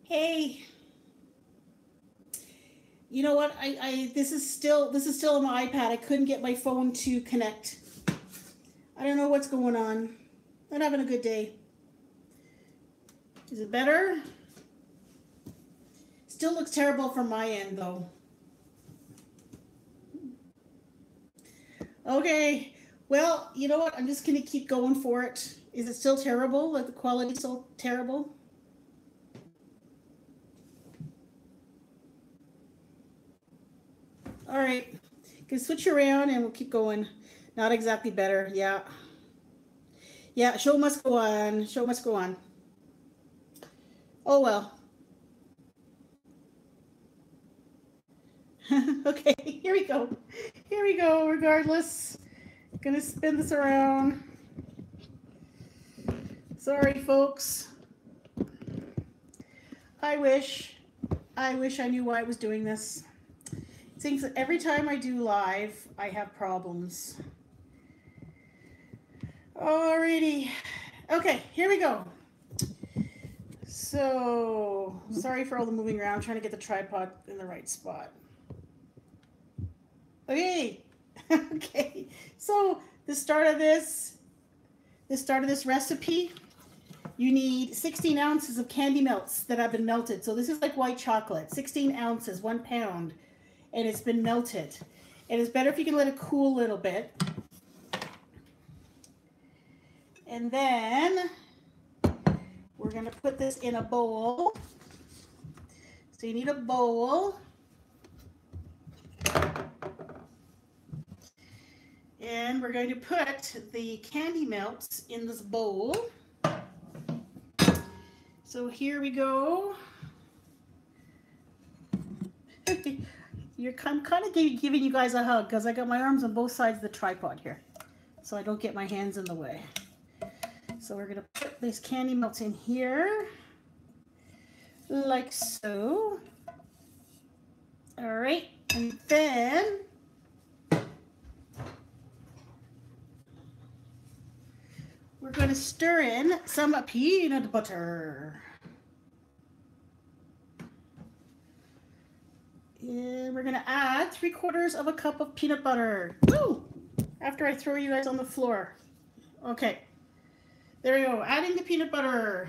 Hey, you know what? This is still on my iPad. I couldn't get my phone to connect. I don't know what's going on. Not having a good day. Is it better? Still looks terrible from my end though. Okay. Well, you know what? I'm just gonna keep going for it. Is it still terrible? Like the quality still terrible? All right. Can switch around and we'll keep going. Not exactly better. Yeah. Yeah, show must go on. Show must go on. Oh well. Okay, here we go. Here we go, regardless. Gonna spin this around. Sorry, folks. I wish. I wish I knew why I was doing this. It seems that every time I do live, I have problems. Alrighty. Okay, here we go. So, sorry for all the moving around, trying to get the tripod in the right spot. Okay. Okay. So, the start of this recipe, you need 16 ounces of candy melts that have been melted. So this is like white chocolate, 16 ounces, 1 pound, and it's been melted. And it's better if you can let it cool a little bit. And then we're gonna put this in a bowl. So you need a bowl. And we're going to put the candy melts in this bowl. So here we go. I'm kind of giving you guys a hug because I got my arms on both sides of the tripod here, so I don't get my hands in the way. So we're gonna put these candy melts in here, like so. All right, and then we're going to stir in some peanut butter. And we're going to add 3/4 of a cup of peanut butter. Woo! After I throw you guys on the floor. Okay. There we go. Adding the peanut butter.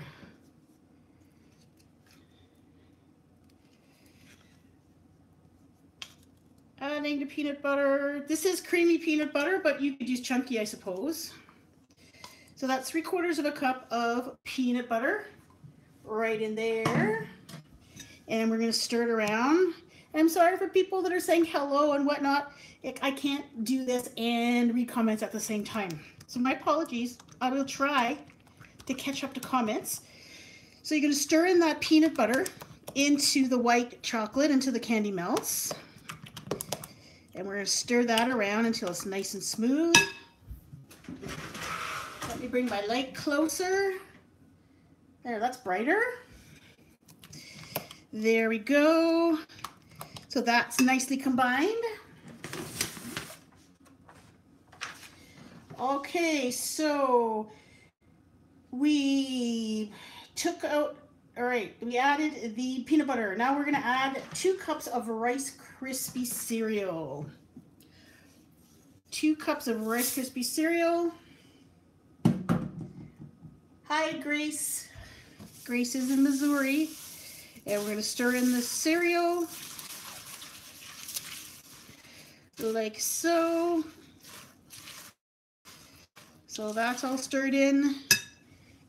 Adding the peanut butter. This is creamy peanut butter, but you could use chunky, I suppose. So that's 3/4 of a cup of peanut butter right in there. And we're going to stir it around. And I'm sorry for people that are saying hello and whatnot. I can't do this and read comments at the same time. So my apologies. I will try to catch up to comments. So you're going to stir in that peanut butter into the white chocolate, into the candy melts. And we're going to stir that around until it's nice and smooth. Let me bring my light closer. There, that's brighter. There we go. So that's nicely combined. Okay, so we took out, all right, we added the peanut butter. Now we're gonna add 2 cups of Rice Krispie cereal. 2 cups of Rice Krispie cereal. Hi, Grace. Grace is in Missouri. And we're gonna stir in the cereal. Like so. So that's all stirred in.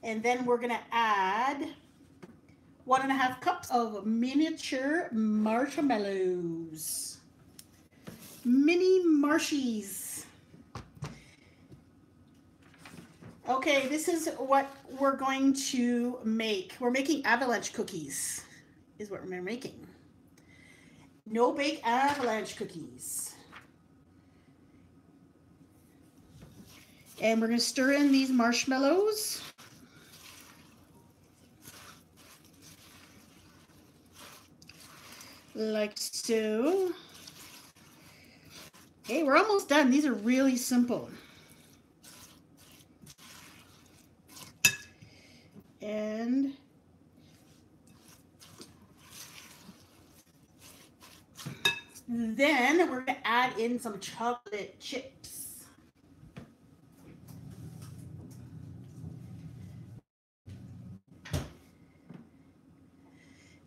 And then we're gonna add 1.5 cups of miniature marshmallows. Mini Marshies. Okay, this is what we're going to make. We're making avalanche cookies, is what we're making. No bake avalanche cookies. And we're going to stir in these marshmallows. Like so. Okay, we're almost done. These are really simple. And Then we're going to add in some chocolate chips.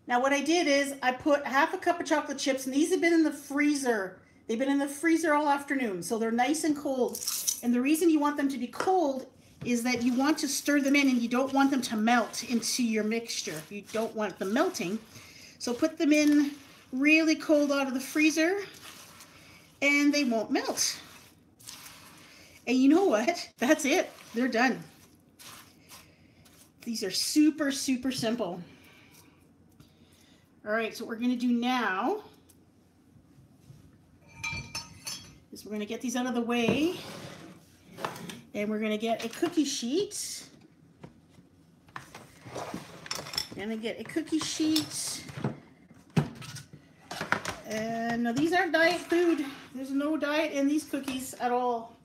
Now what I did is I put half a cup of chocolate chips, and these have been in the freezer. They've been in the freezer all afternoon, so they're nice and cold. And the reason you want them to be cold is that you want to stir them in, and you don't want them to melt into your mixture. You don't want them melting. So put them in really cold out of the freezer, and they won't melt. And you know what? That's it. They're done. These are super, super simple. All right, so what we're going to do now is we're going to get these out of the way, and we're going to get a cookie sheet. Going to get a cookie sheet. And now these aren't diet food. There's no diet in these cookies at all.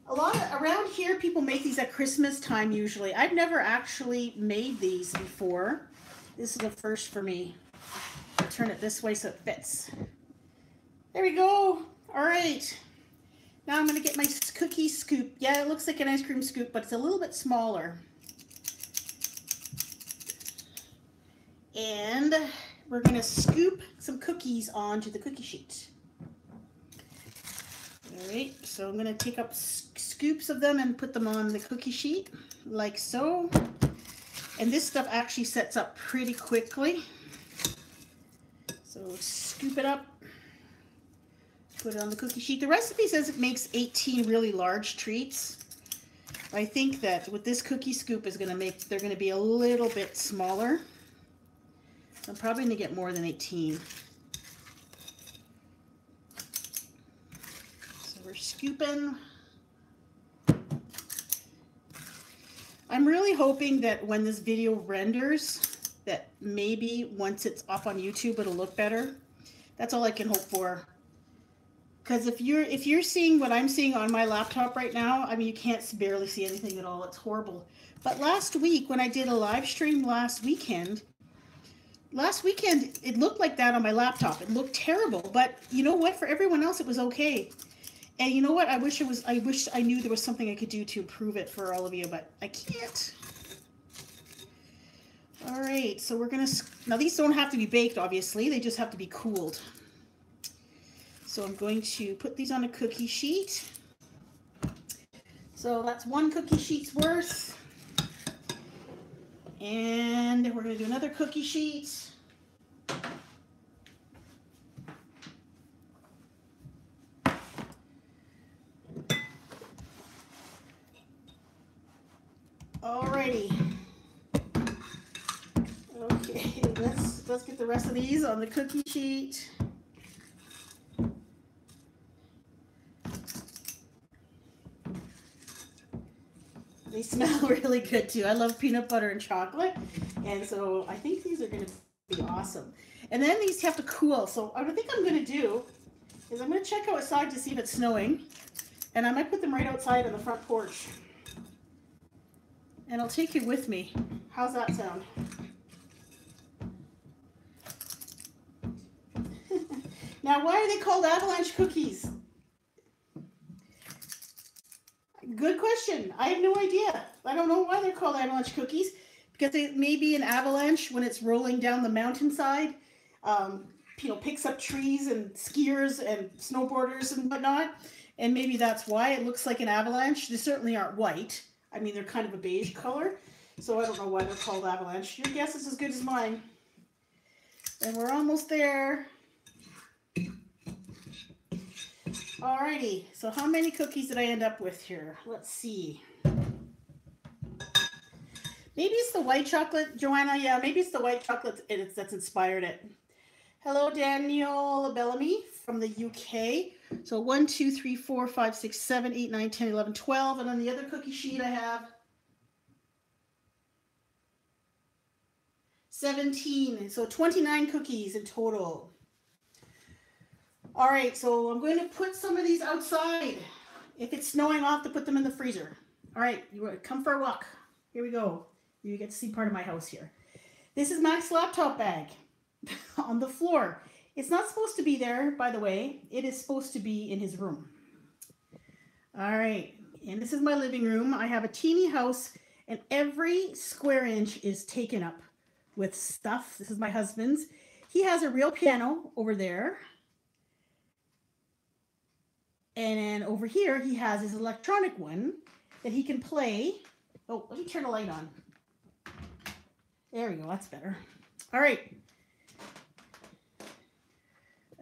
Around here, people make these at Christmas time usually. I've never actually made these before. This is a first for me. I'll turn it this way so it fits. There we go. All right. Now I'm going to get my cookie scoop. Yeah, it looks like an ice cream scoop, but it's a little bit smaller. And we're going to scoop some cookies onto the cookie sheet. All right, so I'm going to take up scoops of them and put them on the cookie sheet, like so. And this stuff actually sets up pretty quickly. So scoop it up, put it on the cookie sheet. The recipe says it makes 18 really large treats. I think that with this cookie scoop is going to make, they're going to be a little bit smaller. I'm probably going to get more than 18. So we're scooping. I'm really hoping that when this video renders, that maybe once it's up on YouTube, it'll look better. That's all I can hope for. Because if you're seeing what I'm seeing on my laptop right now, I mean, you can't barely see anything at all. It's horrible. But last week, when I did a live stream last weekend, it looked like that on my laptop. It looked terrible, but you know what? For everyone else, it was okay. And you know what? I wish I knew there was something I could do to improve it for all of you, but I can't. All right, so we're gonna, now these don't have to be baked, obviously. They just have to be cooled. So I'm going to put these on a cookie sheet. So that's one cookie sheet's worth. And we're going to do another cookie sheet. Alrighty. Okay, let's get the rest of these on the cookie sheet. They smell really good too. I love peanut butter and chocolate, and so I think these are going to be awesome. And then these have to cool. So what I think I'm going to do is I'm going to check outside to see if it's snowing, and I might put them right outside on the front porch. And I'll take you with me. How's that sound? Now, why are they called avalanche cookies? Good question. I have no idea. I don't know why they're called avalanche cookies. Because it may be an avalanche when it's rolling down the mountainside. Picks up trees and skiers and snowboarders and whatnot. And maybe that's why it looks like an avalanche. They certainly aren't white. I mean, they're kind of a beige color. So I don't know why they're called avalanche. Your guess is as good as mine. And we're almost there. Alrighty, so how many cookies did I end up with here? Let's see. Maybe it's the white chocolate, Joanna. Yeah, maybe it's the white chocolate that's inspired it. Hello, Daniel Bellamy from the UK. So 1, 2, 3, 4, 5, 6, 7, 8, 9, 10, 11, 12. And on the other cookie sheet I have 17. So 29 cookies in total. All right, so I'm going to put some of these outside. If it's snowing, I'll have to put them in the freezer. All right, you come for a walk. Here we go. You get to see part of my house here. This is Mac's laptop bag on the floor. It's not supposed to be there, by the way. It is supposed to be in his room. All right, and this is my living room. I have a teeny house, and every square inch is taken up with stuff. This is my husband's. He has a real piano over there. And then over here, he has his electronic one that he can play. Oh, let me turn the light on. There we go, that's better. All right.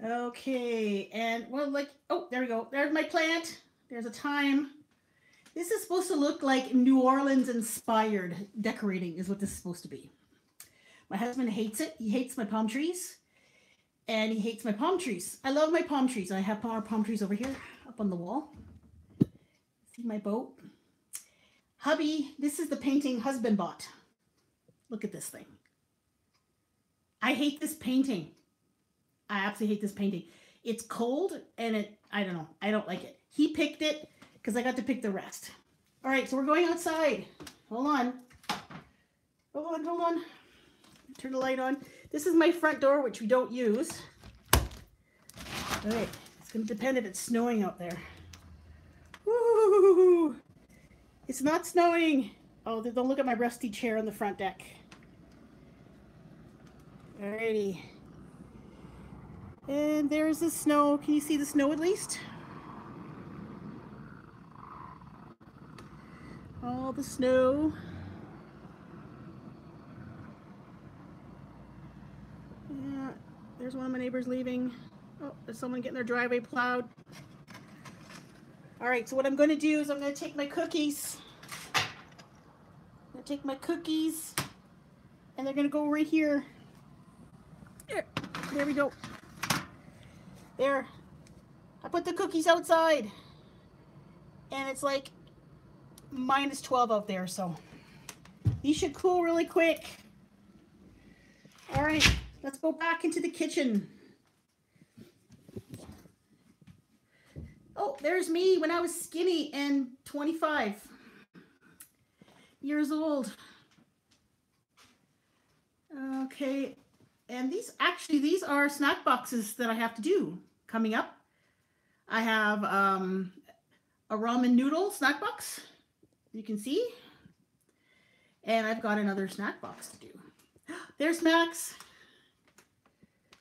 Okay, and well, like, oh, there we go. There's my plant. There's a thyme. This is supposed to look like New Orleans inspired decorating is what this is supposed to be. My husband hates it. He hates my palm trees. And he hates my palm trees. I love my palm trees. I have our palm trees over here up on the wall. See my boat? Hubby, this is the painting husband bought. Look at this thing. I hate this painting. I absolutely hate this painting. It's cold and I don't know. I don't like it. He picked it because I got to pick the rest. All right, so we're going outside. Hold on. Hold on. Turn the light on. This is my front door, which we don't use. All right, it's going to depend if it's snowing out there. Woo! It's not snowing. Oh, don't look at my rusty chair on the front deck. Alrighty. And there's the snow. Can you see the snow at least? All the snow. Yeah, there's one of my neighbors leaving. Oh, there's someone getting their driveway plowed. All right, so what I'm going to do is I'm going to take my cookies. And they're going to go right here. There we go. There. I put the cookies outside. And it's like -12 out there, so these should cool really quick. All right, let's go back into the kitchen. Oh, there's me when I was skinny and 25 years old. Okay, and these are snack boxes that I have to do coming up. I have a ramen noodle snack box, you can see, and I've got another snack box to do. There's Max.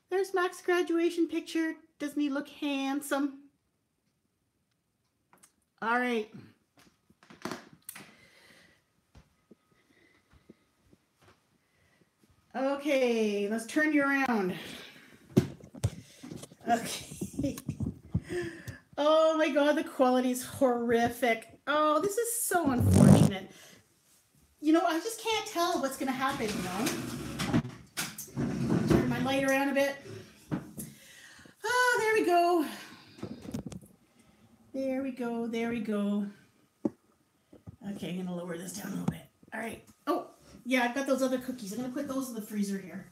There's Max's graduation picture. Doesn't he look handsome? All right. Okay, let's turn you around. Okay. Oh my God, the quality is horrific. Oh, this is so unfortunate. You know, I just can't tell what's going to happen, you know. Turn my light around a bit. Oh, there we go. There we go. Okay, I'm going to lower this down a little bit. All right. Oh, yeah, I've got those other cookies. I'm going to put those in the freezer here.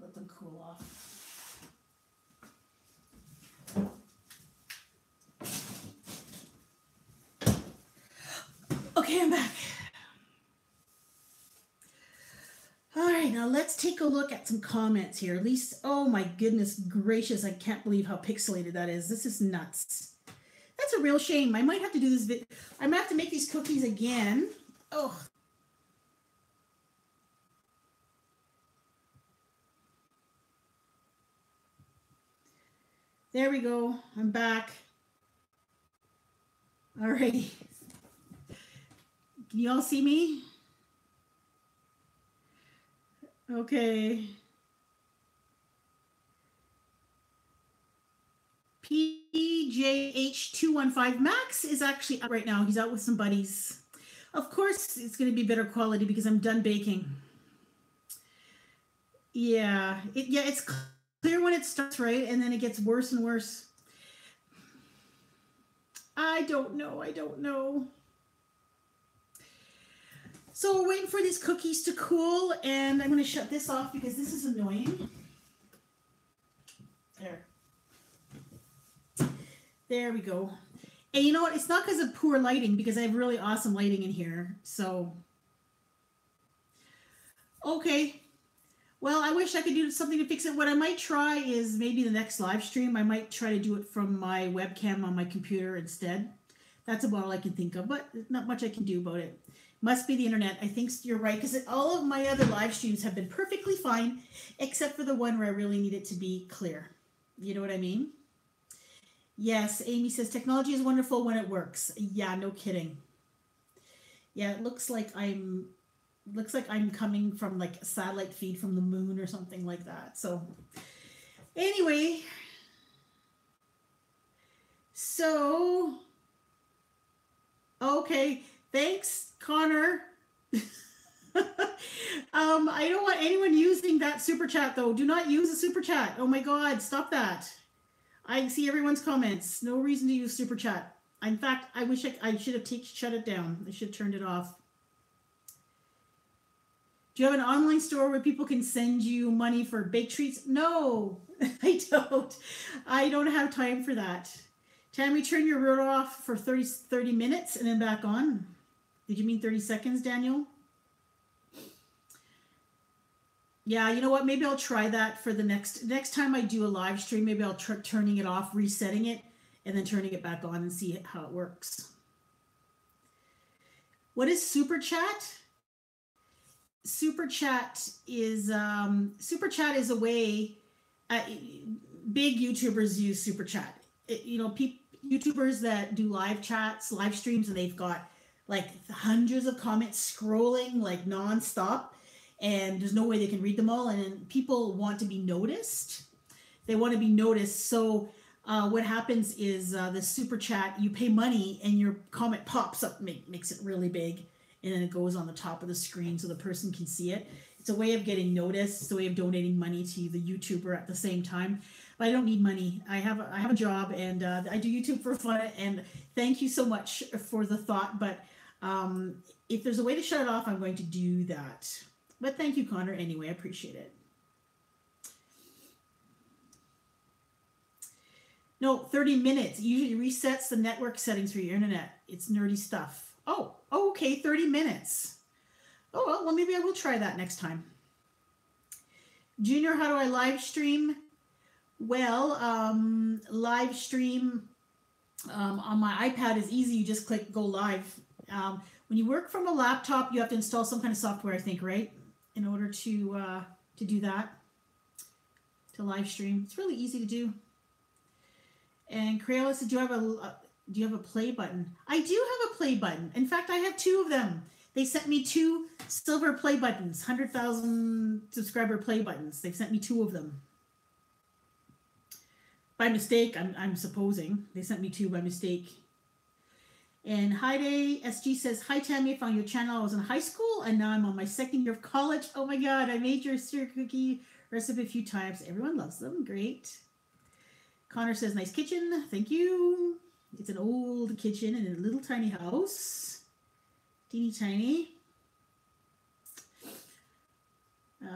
Let them cool off. Okay, I'm back. All right, now let's take a look at some comments here. At least, oh my goodness gracious, I can't believe how pixelated that is. This is nuts. That's a real shame. I might have to do this. I might have to make these cookies again. Oh. There we go. I'm back. All righty. Can you all see me? Okay. PJH215. Max is actually out right now. He's out with some buddies. Of course, it's going to be better quality because I'm done baking. Yeah, it's clear when it starts, right? And then it gets worse and worse. I don't know. So we're waiting for these cookies to cool, and I'm going to shut this off because this is annoying. There we go. And you know what? It's not because of poor lighting, because I have really awesome lighting in here. So, okay. Well, I wish I could do something to fix it. What I might try is maybe the next live stream, I might try to do it from my webcam on my computer instead. That's about all I can think of, but not much I can do about it. Must be the internet. I think you're right, because all of my other live streams have been perfectly fine, except for the one where I really need it to be clear. You know what I mean? Yes, Amy says, technology is wonderful when it works. Yeah, no kidding. Yeah, it looks like I'm coming from like a satellite feed from the moon or something like that. So anyway, so okay, thanks, Connor. I don't want anyone using that super chat though. Do not use a super chat. Oh my God, stop that. I see everyone's comments. No reason to use super chat. In fact, I wish I should have shut it down. I should have turned it off. Do you have an online store where people can send you money for baked treats? No, I don't. I don't have time for that. Tammy, turn your rotor off for 30 minutes and then back on. Did you mean 30 seconds, Daniel? Yeah, you know what? Maybe I'll try that for the next time I do a live stream. Maybe I'll try turning it off, resetting it, and then turning it back on and see how it works. What is Super Chat? Super Chat is a way big YouTubers use Super Chat. YouTubers that do live streams, and they've got like hundreds of comments scrolling like nonstop, and there's no way they can read them all. And people want to be noticed. They want to be noticed. So what happens is the Super Chat, you pay money and your comment pops up, makes it really big. And then it goes on the top of the screen so the person can see it. It's a way of getting noticed. It's a way of donating money to the YouTuber at the same time. But I don't need money. I have a job, and I do YouTube for fun. And thank you so much for the thought. But if there's a way to shut it off, I'm going to do that. But thank you, Connor. Anyway, I appreciate it. No, 30 minutes. It usually resets the network settings for your internet. It's nerdy stuff. Oh, okay, 30 minutes. Oh, well, maybe I will try that next time. Junior, how do I live stream? Well, live stream on my iPad is easy. You just click go live. When you work from a laptop, you have to install some kind of software, I think, right? In order to do that, to live stream. It's really easy to do. And Crayola said, do you have a play button? I do have a play button. In fact, I have two of them. They sent me 2 silver play buttons, 100,000 subscriber play buttons. They've sent me 2 of them. By mistake, I'm supposing. They sent me 2 by mistake. And Heide SG says, hi Tammy, I found your channel. I was in high school and now I'm on my 2nd year of college. Oh my God, I made your sugar cookie recipe a few times. Everyone loves them. Great. Connor says, nice kitchen. Thank you. It's an old kitchen in a little tiny house. Teeny tiny.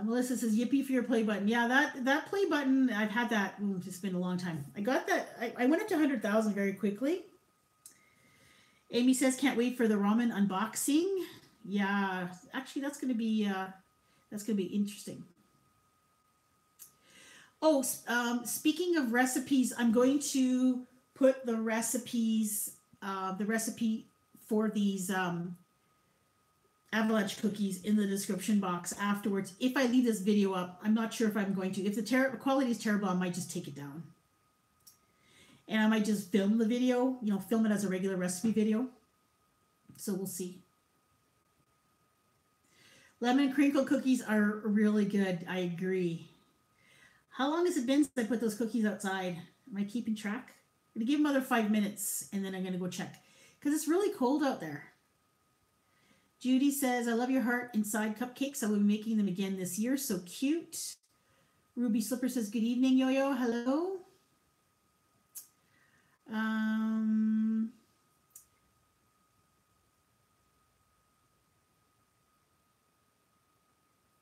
Melissa says, yippee for your play button. Yeah, that play button, I've had that. It's been a long time. I got that. I went up to 100,000 very quickly. Amy says, can't wait for the ramen unboxing. Yeah, actually, that's going to be interesting. Oh, speaking of recipes, I'm going to put the recipe for these avalanche cookies in the description box afterwards. If I leave this video up, I'm not sure if I'm going to. If the quality is terrible, I might just take it down. And I might just film the video, film it as a regular recipe video. So we'll see. Lemon crinkle cookies are really good. I agree. How long has it been since I put those cookies outside? Am I keeping track? I'm going to give them another 5 minutes and then I'm going to go check. Because it's really cold out there. Judy says, I love your heart inside cupcakes. I will be making them again this year. So cute. Ruby Slipper says, good evening, Yo-Yo. Hello.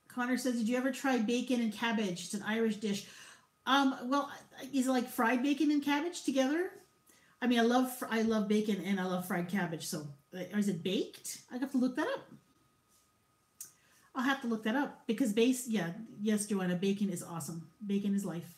Connor says, did you ever try bacon and cabbage? It's an Irish dish. Well, is it like fried bacon and cabbage together? I mean, I love bacon and I love fried cabbage. So, is it baked? I have to look that up. I'll have to look that up because yeah, yes, Joanna, bacon is awesome. Bacon is life.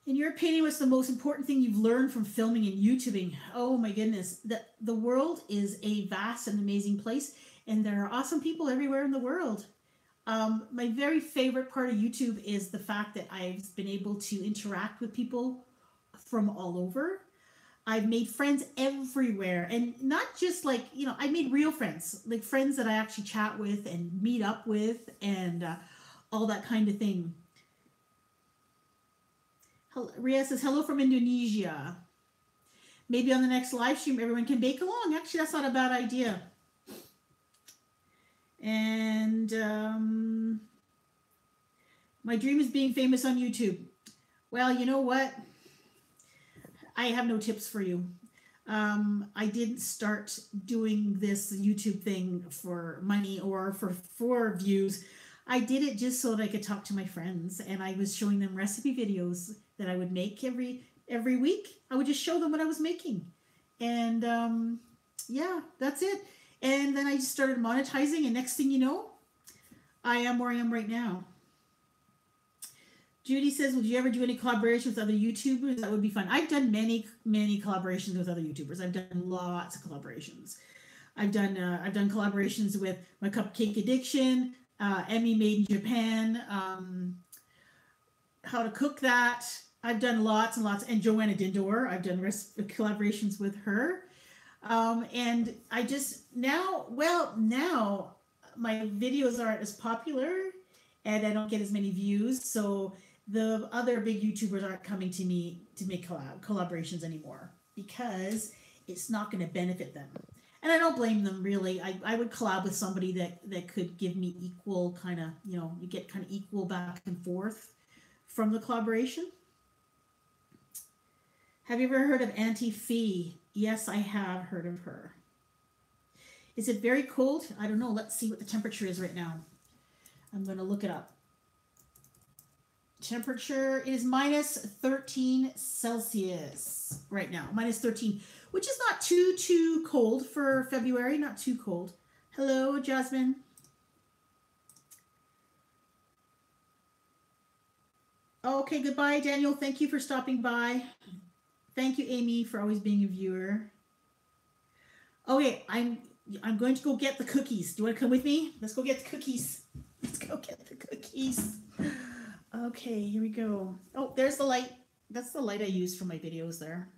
In your opinion, what's the most important thing you've learned from filming and YouTubing? Oh my goodness, the world is a vast and amazing place, and there are awesome people everywhere in the world. My very favorite part of YouTube is the fact that I've been able to interact with people from all over. I've made friends everywhere, and not just like, I made real friends, like friends that I actually chat with and meet up with, and all that kind of thing. Ria says, hello from Indonesia. Maybe on the next live stream, everyone can bake along. Actually, that's not a bad idea. And my dream is being famous on YouTube. Well, you know what? I have no tips for you. I didn't start doing this YouTube thing for money or for views. I did it just so that I could talk to my friends, and I was showing them recipe videos that I would make every week. I would just show them what I was making, and yeah, that's it. And then I just started monetizing, and next thing you know, I am where I am right now. Judy says, would you ever do any collaborations with other YouTubers? That would be fun. I've done many collaborations with other YouTubers. I've done lots of collaborations. I've done collaborations with My Cupcake Addiction, Emmy Made in Japan, How to Cook That. I've done lots and lots, and Joanna Dindor. I've done collaborations with her. And I just now my videos aren't as popular, and I don't get as many views. So the other big YouTubers aren't coming to me to make collaborations anymore because it's not going to benefit them. And I don't blame them, really. I would collab with somebody that could give me equal kind of, you get kind of equal back and forth from the collaboration. Have you ever heard of Auntie Fee? Yes, I have heard of her. Is it very cold? I don't know. Let's see what the temperature is right now. I'm going to look it up. Temperature is minus 13 Celsius right now. Minus 13, which is not too cold for February. Not too cold. Hello, Jasmine. Okay, goodbye, Daniel. Thank you for stopping by. Thank you, Amy, for always being a viewer. Okay, I'm going to go get the cookies. Do you want to come with me? Let's go get the cookies. Let's go get the cookies. Okay, here we go. Oh, there's the light. That's the light I use for my videos there.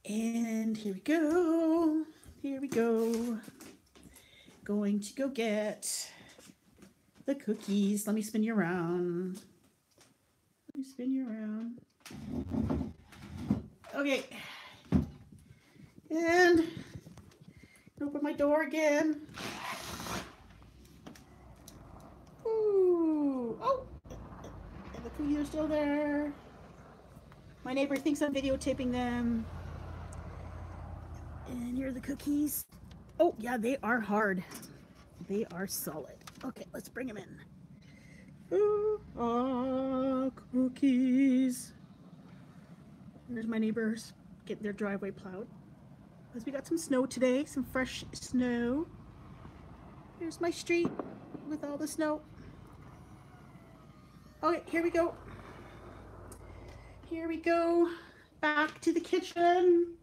And here we go. Here we go. Going to go get the cookies. Let me spin you around. Let me spin you around. Okay. And open my door again. Ooh. Oh, and the cookies are still there. My neighbor thinks I'm videotaping them. And here are the cookies. Oh, yeah, they are hard. They are solid. Okay, let's bring them in. Ooh, cookies. There's my neighbors getting their driveway plowed. Because we got some snow today, some fresh snow. Here's my street with all the snow. Okay, here we go. Here we go. Back to the kitchen.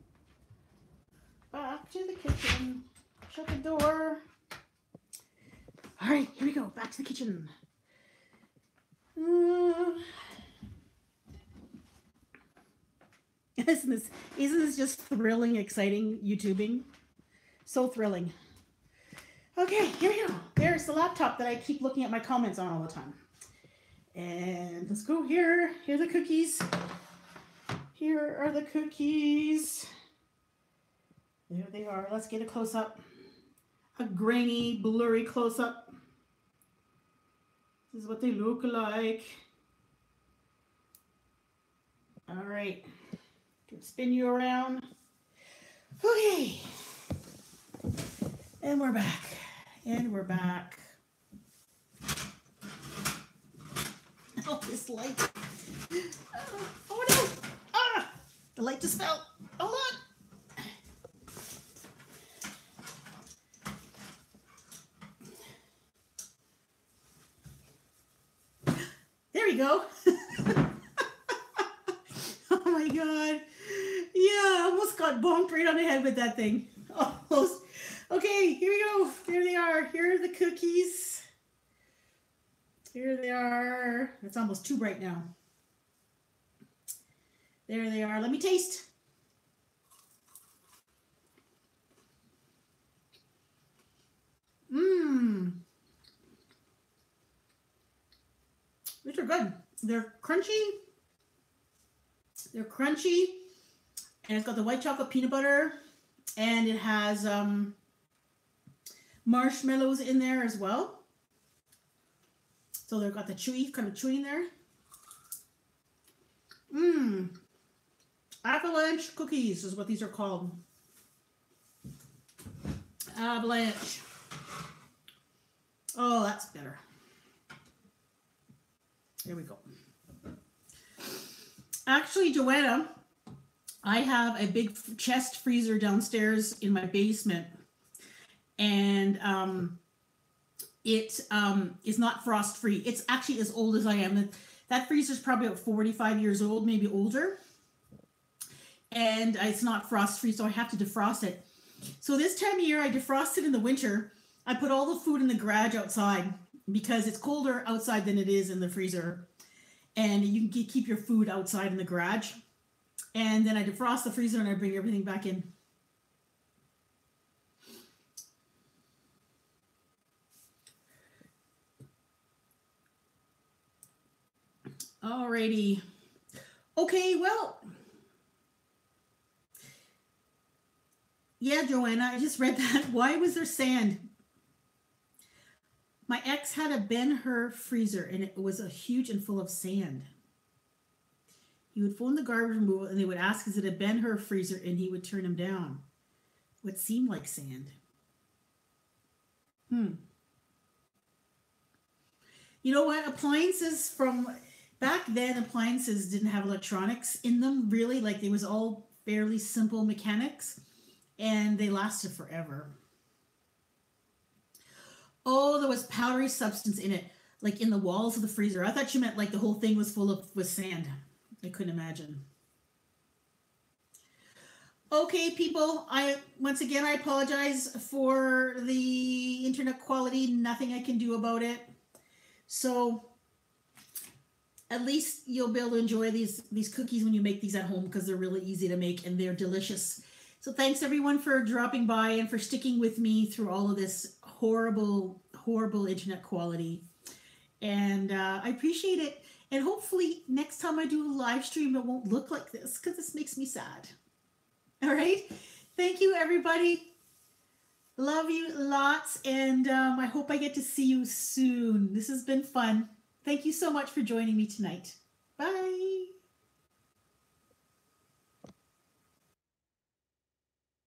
Back to the kitchen. Shut the door. All right, here we go. Back to the kitchen. Isn't this just thrilling, exciting YouTubing? So thrilling. Okay, here we go. There's the laptop that I keep looking at my comments on all the time. And let's go here. Here are the cookies. Here are the cookies. There they are. Let's get a close-up. A grainy, blurry close-up. This is what they look like. All right. Can spin you around. Okay. And we're back. And we're back. Oh, this light. Oh no. Ah! The light just fell. Hold on. we go. Oh my God. Yeah, I almost got bonked right on the head with that thing. Almost. Okay, here we go. There they are. Here are the cookies. Here they are. It's almost too bright now. There they are. Let me taste. Mmm. These are good. They're crunchy. They're crunchy. And it's got the white chocolate peanut butter. And it has marshmallows in there as well. So they've got the chewy, kind of chewy in there. Mmm. Avalanche cookies is what these are called. Avalanche. Oh, that's better. There we go. Actually, Joanna, I have a big chest freezer downstairs in my basement, and it is not frost free. It's actually as old as I am. That freezer is probably about 45 years old, maybe older, and it's not frost free, so I have to defrost it. So this time of year, I defrost it in the winter. I put all the food in the garage outside because it's colder outside than it is in the freezer. And you can keep your food outside in the garage. And then I defrost the freezer and I bring everything back in. Alrighty. Okay, well. Yeah, Joanna, I just read that. Why was there sand? My ex had a Ben-Hur freezer and it was a huge and full of sand. He would phone the garbage removal and they would ask, is it a Ben-Hur freezer? And he would turn him down. What seemed like sand. You know what? Appliances from back then, appliances didn't have electronics in them, really. Like, it was all fairly simple mechanics and they lasted forever. Oh, there was powdery substance in it, like in the walls of the freezer. I thought you meant like the whole thing was full of sand. I couldn't imagine. Okay, people, once again, I apologize for the internet quality. Nothing I can do about it. So at least you'll be able to enjoy these cookies when you make these at home because they're really easy to make and they're delicious. So thanks everyone for dropping by and for sticking with me through all of this horrible internet quality. And I appreciate it. And hopefully next time I do a live stream, it won't look like this because this makes me sad. All right. Thank you, everybody. Love you lots. And I hope I get to see you soon. This has been fun. Thank you so much for joining me tonight. Bye.